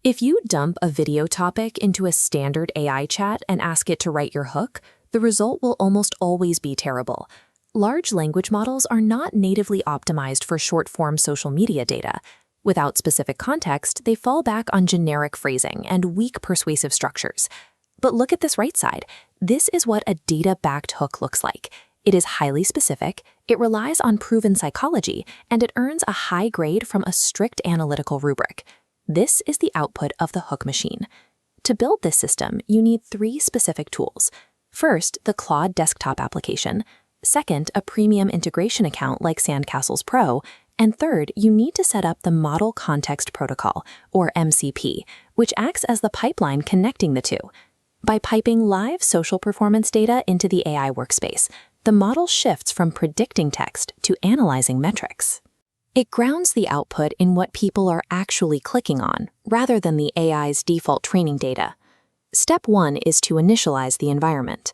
If you dump a video topic into a standard AI chat and ask it to write your hook, the result will almost always be terrible. Large language models are not natively optimized for short-form social media data. Without specific context, they fall back on generic phrasing and weak persuasive structures. But look at this right side. This is what a data-backed hook looks like. It is highly specific, it relies on proven psychology, and it earns a high grade from a strict analytical rubric. This is the output of the hook machine. To build this system, you need 3 specific tools. First, the Claude desktop application. Second, a premium integration account like Sandcastles Pro. And third, you need to set up the Model Context Protocol, or MCP, which acts as the pipeline connecting the two. By piping live social performance data into the AI workspace, the model shifts from predicting text to analyzing metrics. It grounds the output in what people are actually clicking on, rather than the AI's default training data. Step 1 is to initialize the environment.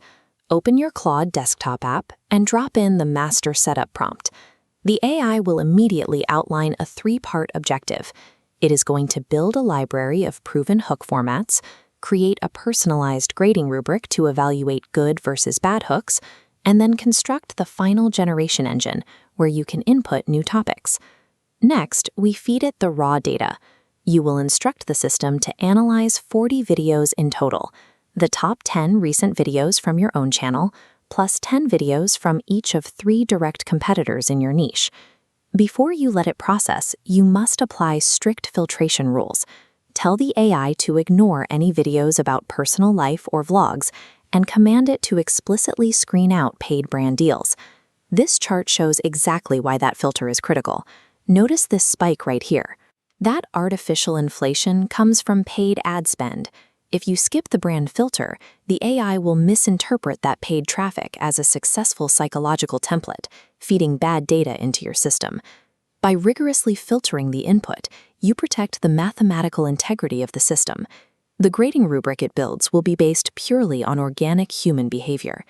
Open your Claude desktop app and drop in the master setup prompt. The AI will immediately outline a 3-part objective. It is going to build a library of proven hook formats, create a personalized grading rubric to evaluate good versus bad hooks, and then construct the final generation engine, where you can input new topics. Next, we feed it the raw data. You will instruct the system to analyze 40 videos in total, the top 10 recent videos from your own channel, plus 10 videos from each of 3 direct competitors in your niche. Before you let it process, you must apply strict filtration rules. Tell the AI to ignore any videos about personal life or vlogs, and command it to explicitly screen out paid brand deals. This chart shows exactly why that filter is critical. Notice this spike right here. That artificial inflation comes from paid ad spend. If you skip the brand filter, the AI will misinterpret that paid traffic as a successful psychological template, feeding bad data into your system. By rigorously filtering the input, you protect the mathematical integrity of the system. The grading rubric it builds will be based purely on organic human behavior.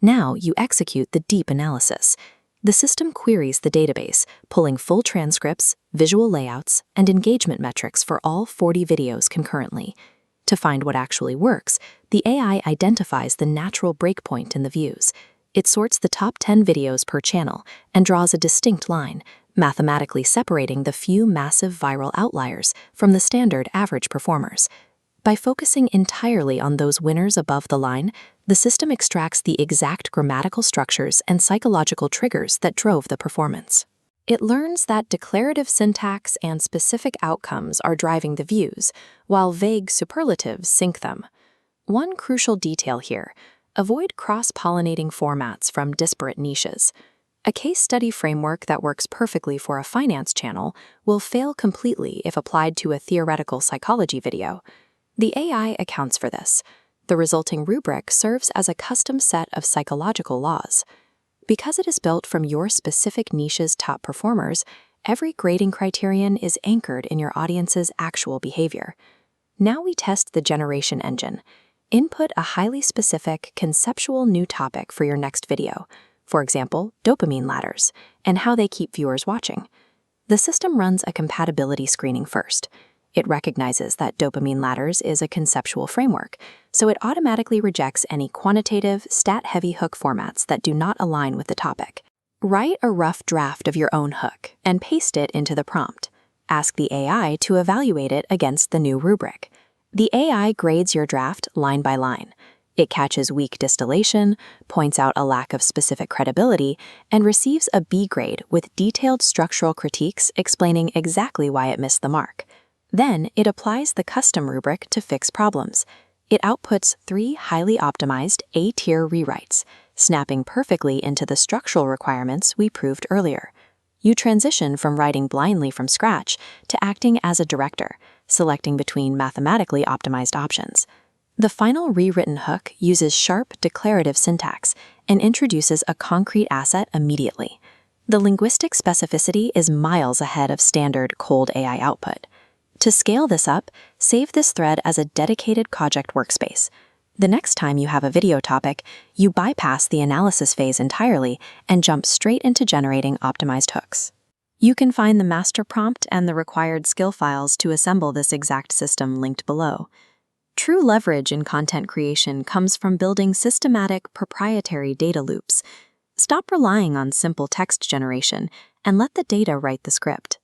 Now you execute the deep analysis. The system queries the database, pulling full transcripts, visual layouts, and engagement metrics for all 40 videos concurrently. To find what actually works, the AI identifies the natural breakpoint in the views. It sorts the top 10 videos per channel and draws a distinct line, mathematically separating the few massive viral outliers from the standard average performers. By focusing entirely on those winners above the line, the system extracts the exact grammatical structures and psychological triggers that drove the performance. It learns that declarative syntax and specific outcomes are driving the views, while vague superlatives sink them. One crucial detail here: avoid cross-pollinating formats from disparate niches. A case study framework that works perfectly for a finance channel will fail completely if applied to a theoretical psychology video. The AI accounts for this. The resulting rubric serves as a custom set of psychological laws. Because it is built from your specific niche's top performers, every grading criterion is anchored in your audience's actual behavior. Now we test the generation engine. Input a highly specific, conceptual new topic for your next video, for example, dopamine ladders, and how they keep viewers watching. The system runs a compatibility screening first. It recognizes that dopamine ladders is a conceptual framework, so it automatically rejects any quantitative, stat-heavy hook formats that do not align with the topic. Write a rough draft of your own hook and paste it into the prompt. Ask the AI to evaluate it against the new rubric. The AI grades your draft line by line. It catches weak distillation, points out a lack of specific credibility, and receives a B grade with detailed structural critiques explaining exactly why it missed the mark. Then, it applies the custom rubric to fix problems. It outputs 3 highly optimized A-tier rewrites, snapping perfectly into the structural requirements we proved earlier. You transition from writing blindly from scratch to acting as a director, selecting between mathematically optimized options. The final rewritten hook uses sharp declarative syntax and introduces a concrete asset immediately. The linguistic specificity is miles ahead of standard cold AI output. To scale this up, save this thread as a dedicated project workspace. The next time you have a video topic, you bypass the analysis phase entirely and jump straight into generating optimized hooks. You can find the master prompt and the required skill files to assemble this exact system linked below. True leverage in content creation comes from building systematic, proprietary data loops. Stop relying on simple text generation and let the data write the script.